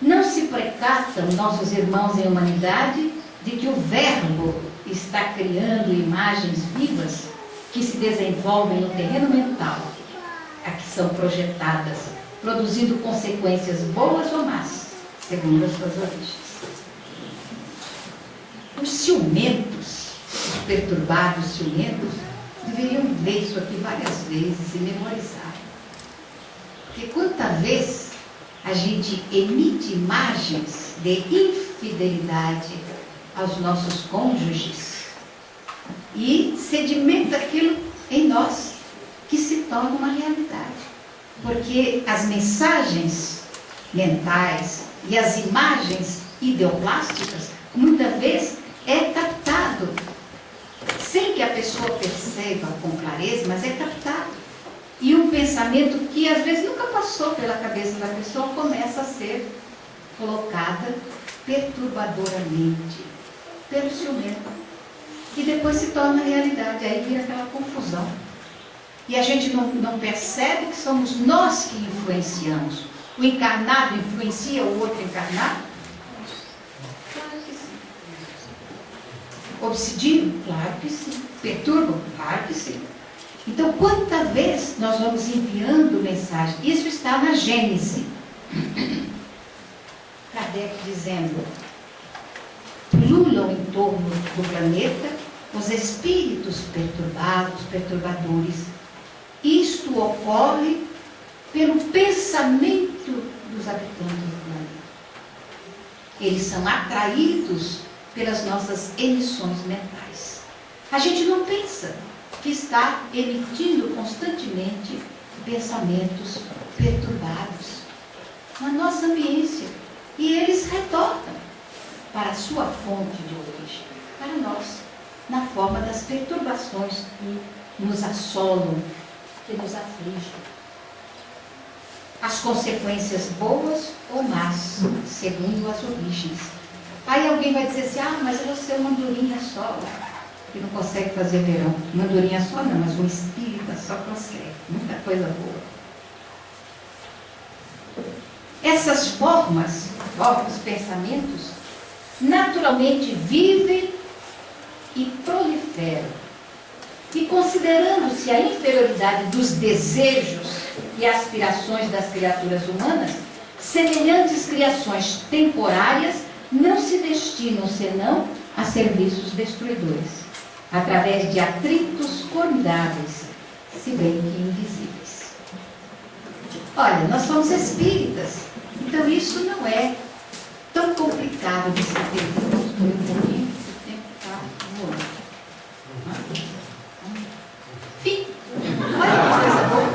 Não se precatam nossos irmãos em humanidade de que o Verbo está criando imagens vivas que se desenvolvem no terreno mental, a que são projetadas, produzindo consequências boas ou más, segundo as suas origens. Os ciumentos, os perturbados ciumentos, deveriam ler isso aqui várias vezes e memorizar. Porque quanta vez a gente emite imagens de infidelidade aos nossos cônjuges e sedimenta aquilo em nós, que se torna uma realidade. Porque as mensagens mentais e as imagens ideoplásticas, muitas vezes, é captado, sem que a pessoa perceba com clareza, mas é captado. E um pensamento que às vezes nunca passou pela cabeça da pessoa começa a ser colocada perturbadoramente pelo ciumento. E depois se torna realidade, aí vira aquela confusão. E a gente não percebe que somos nós que influenciamos. O encarnado influencia o outro encarnado? Claro que sim. Obsidiam? Claro que sim. Perturbam? Claro que sim. Então, quanta vez nós vamos enviando mensagem? Isso está na Gênese. Kardec dizendo: pululam em torno do planeta os espíritos perturbadores. Isto ocorre pelo pensamento dos habitantes do planeta. Eles são atraídos pelas nossas emissões mentais. A gente não pensa que está emitindo constantemente pensamentos perturbados na nossa ambiência. E eles retornam para a sua fonte de origem, para nós, na forma das perturbações que nos assolam, que nos afligem. As consequências boas ou más, segundo as origens. Aí alguém vai dizer assim: mas você é uma andorinha só, que não consegue fazer verão. Uma andorinha só não, mas um espírita só consegue. Muita coisa boa. Essas formas, os pensamentos, naturalmente vivem e proliferam. E considerando-se a inferioridade dos desejos e aspirações das criaturas humanas, semelhantes criações temporárias não se destinam senão a serviços destruidores, através de atritos formidáveis, se bem que invisíveis. Olha, nós somos espíritas, então isso não é tão complicado de se entender. Estou um pouquinho, o tempo está voando. Enfim, olha que coisa boa.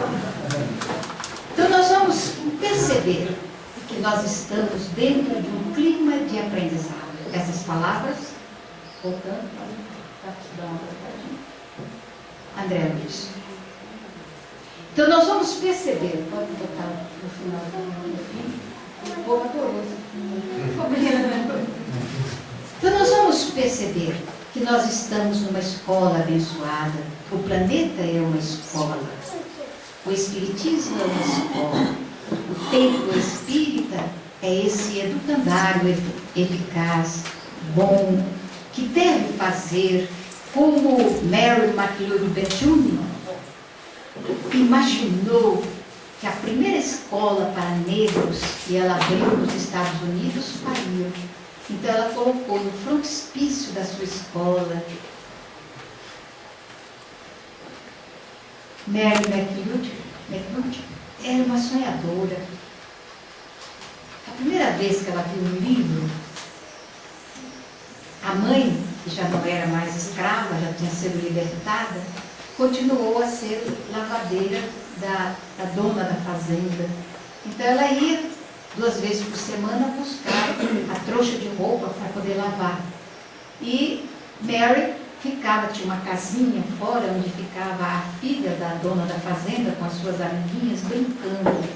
que nós estamos dentro de um clima de aprendizado. Essas palavras, voltando, para dar uma voltadinha. André Luiz. Então nós vamos perceber, pode botar no final, no fim, o povo adorou. Então nós vamos perceber que nós estamos numa escola abençoada. O planeta é uma escola. O Espiritismo é uma escola. O templo espírita é esse educandário eficaz, bom, que deve fazer como Mary McLeod Bethune imaginou que a primeira escola para negros que ela abriu nos Estados Unidos faliu. Então ela colocou no frontispício da sua escola Mary McLeod era uma sonhadora. A primeira vez que ela viu um livro, a mãe, que já não era mais escrava, já tinha sido libertada, continuou a ser lavadeira da dona da fazenda. Então ela ia 2 vezes por semana buscar a trouxa de roupa para poder lavar. E Mary ficava, tinha uma casinha fora onde ficava a filha da dona da fazenda com as suas amiguinhas brincando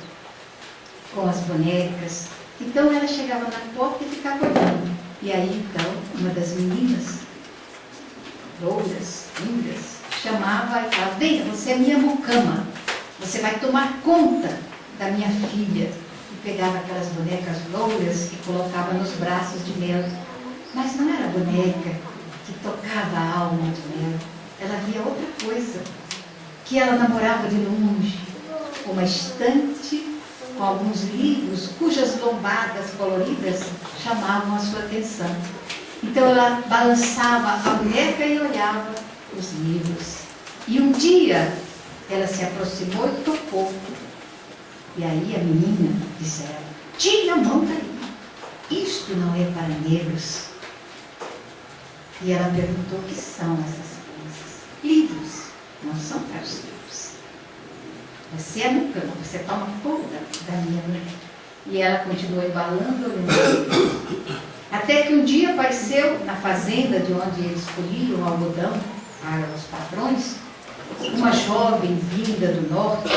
com as bonecas. Então ela chegava na porta e ficava olhando. E aí então uma das meninas, louras, lindas, chamava e falava: venha, você é minha mucama, você vai tomar conta da minha filha. E pegava aquelas bonecas louras e colocava nos braços de Mel. Mas não era boneca que tocava a alma de Mel. Ela via outra coisa, que ela namorava de longe, uma estante com alguns livros cujas lombadas coloridas chamavam a sua atenção. Então ela balançava a boneca e olhava os livros. E um dia ela se aproximou e tocou. E aí a menina disse a ela: tire a mão daí, isto não é para negros. E ela perguntou: o que são essas coisas? Livros, não são para os negros. Você é mucama, você toma conta da minha mulher. E ela continuou embalando, olhando. Até que um dia apareceu na fazenda de onde eles colhiam o algodão para os patrões, uma jovem vinda do norte,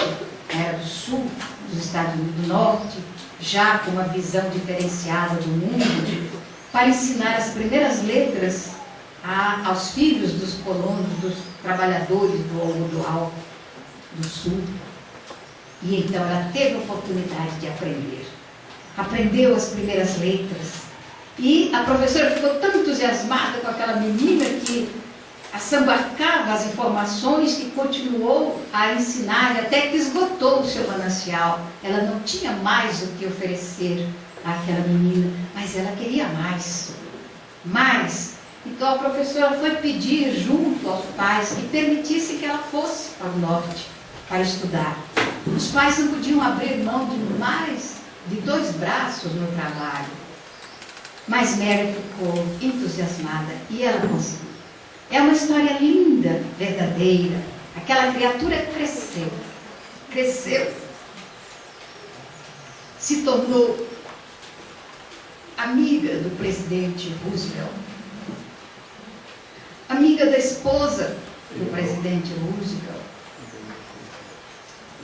era do sul, dos Estados Unidos do Norte, já com uma visão diferenciada do mundo, para ensinar as primeiras letras aos filhos dos colonos, dos trabalhadores do algodão do sul. E então ela teve a oportunidade de aprender. Aprendeu as primeiras letras. E a professora ficou tão entusiasmada com aquela menina que assambarcava as informações e continuou a ensinar até que esgotou o seu manancial. Ela não tinha mais o que oferecer àquela menina, mas ela queria mais. Mais. Então a professora foi pedir junto aos pais que permitissem que ela fosse para o norte para estudar. Os pais não podiam abrir mão de mais de 2 braços no trabalho. Mas Mary ficou entusiasmada e ela conseguiu. É uma história linda, verdadeira. Aquela criatura cresceu. Cresceu. Se tornou amiga do presidente Roosevelt. Amiga da esposa do presidente Roosevelt.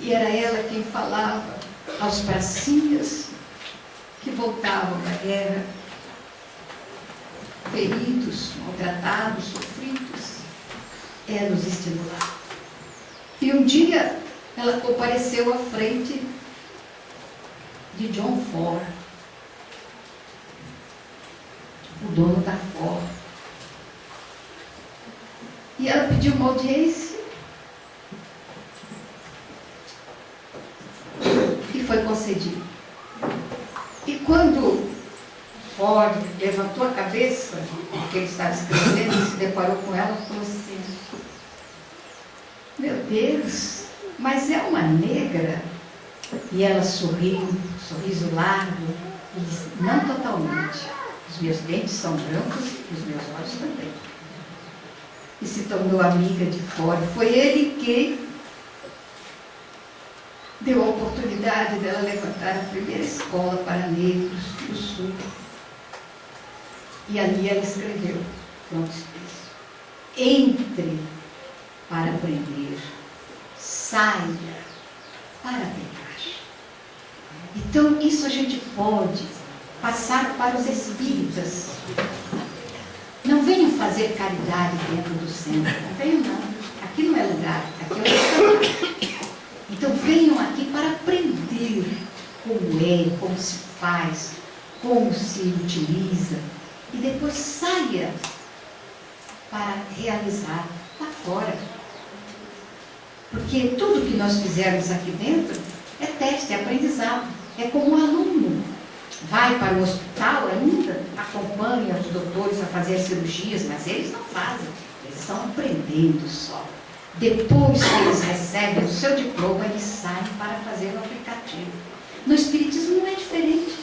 E era ela quem falava aos pracinhas que voltavam da guerra, feridos, maltratados, sofridos. Ela os estimulava. E um dia ela compareceu à frente de John Ford, o dono da Ford. E ela pediu uma audiência e foi concedida. E quando Ford levantou a cabeça, porque ele estava escrevendo, e se deparou com ela, falou assim: meu Deus, mas é uma negra? E ela sorriu, sorriso largo, e disse: não totalmente. Os meus dentes são brancos e os meus olhos também. E se tornou amiga de Ford. Foi ele que deu a oportunidade dela levantar a primeira escola para negros do Sul. E ali ela escreveu, frontispício: entre para aprender, saia para pecar. Então isso a gente pode passar para os espíritas. Não venham fazer caridade dentro do centro, não venham não. Aqui não é lugar, aqui é outro lugar. Então venham aqui para aprender como é, como se faz, como se utiliza, e depois saia para realizar lá fora. Porque tudo que nós fizermos aqui dentro é teste, é aprendizado. É como um aluno vai para o hospital ainda, acompanha os doutores a fazer cirurgias, mas eles não fazem, eles estão aprendendo só. Depois que eles recebem o seu diploma, eles saem para fazer o aplicativo. No Espiritismo não é diferente.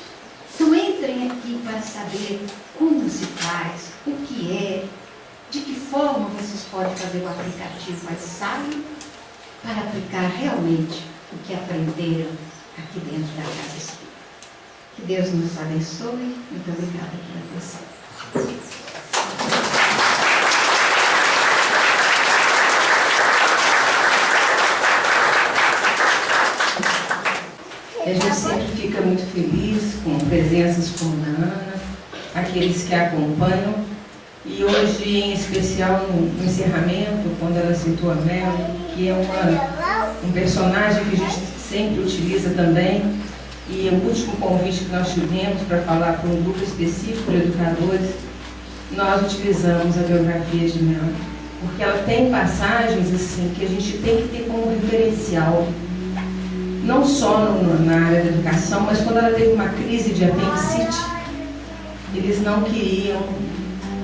Então entrem aqui para saber como se faz, o que é, de que forma vocês podem fazer o aplicativo, mas saiam para aplicar realmente o que aprenderam aqui dentro da Casa Espírita. Que Deus nos abençoe. Muito obrigada pela atenção. A gente sempre fica muito feliz com presenças como a Ana, aqueles que a acompanham, e hoje, em especial, no encerramento, quando ela citou a Mel, que é um personagem que a gente sempre utiliza também, e o último convite que nós tivemos para falar para um grupo específico de educadores, nós utilizamos a biografia de Mel, porque ela tem passagens assim que a gente tem que ter como referencial, não só na área da educação, mas quando ela teve uma crise de apendicite, eles não queriam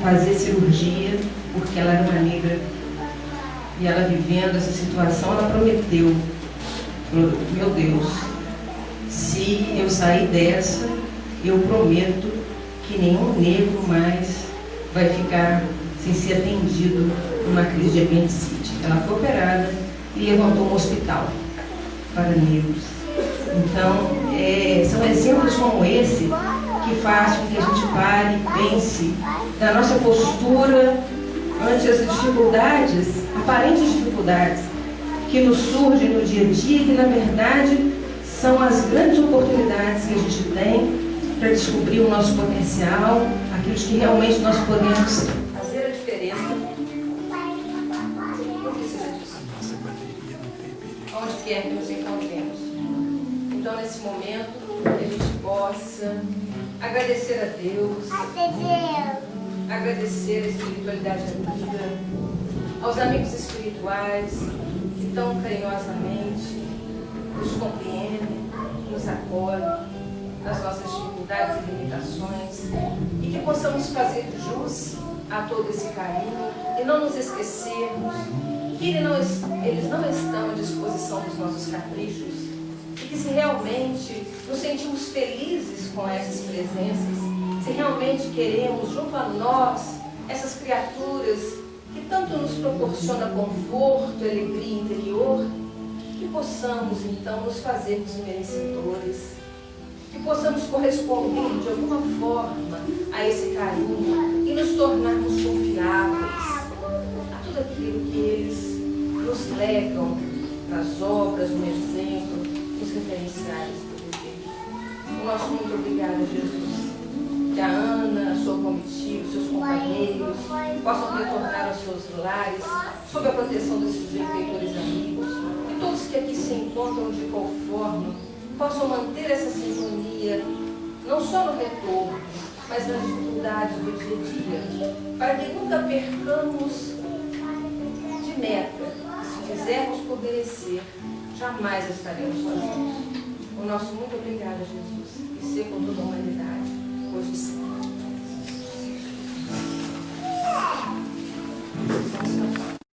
fazer cirurgia, porque ela era uma negra, e ela vivendo essa situação, ela prometeu, falou: meu Deus, se eu sair dessa, eu prometo que nenhum negro mais vai ficar sem ser atendido numa crise de apendicite. Ela foi operada e levantou um hospital para negros. Então, são exemplos como esse que fazem com que a gente pare e pense na nossa postura ante as dificuldades, aparentes dificuldades, que nos surgem no dia a dia, que na verdade são as grandes oportunidades que a gente tem para descobrir o nosso potencial, aquilo que realmente nós podemos fazer a diferença. Não precisa disso. Onde quer que nos encontremos. Então, nesse momento, que a gente possa agradecer a Deus, agradecer a espiritualidade amiga, aos amigos espirituais que tão carinhosamente nos compreendem, nos acolhem nas nossas dificuldades e limitações, e que possamos fazer jus a todo esse carinho e não nos esquecermos que eles não estão à disposição dos nossos caprichos, e que se realmente nos sentimos felizes com essas presenças, se realmente queremos junto a nós essas criaturas que tanto nos proporcionam conforto e alegria interior, que possamos então nos fazermos merecedores, que possamos corresponder de alguma forma a esse carinho e nos tornarmos confiáveis a tudo aquilo que eles nos legam nas obras, no exemplo, nos referenciais do viver. O nosso muito obrigada, Jesus. Que a Ana, a sua comitiva, os seus companheiros possam retornar aos seus lares sob a proteção desses benfeitores amigos, e todos que aqui se encontram de qual forma possam manter essa sintonia, não só no retorno, mas nas dificuldades do dia a dia, para que nunca percamos de meta, e se fizermos por merecer, jamais estaremos sozinhos. O nosso muito obrigado, Jesus, e ser com toda a humanidade, hoje e sempre.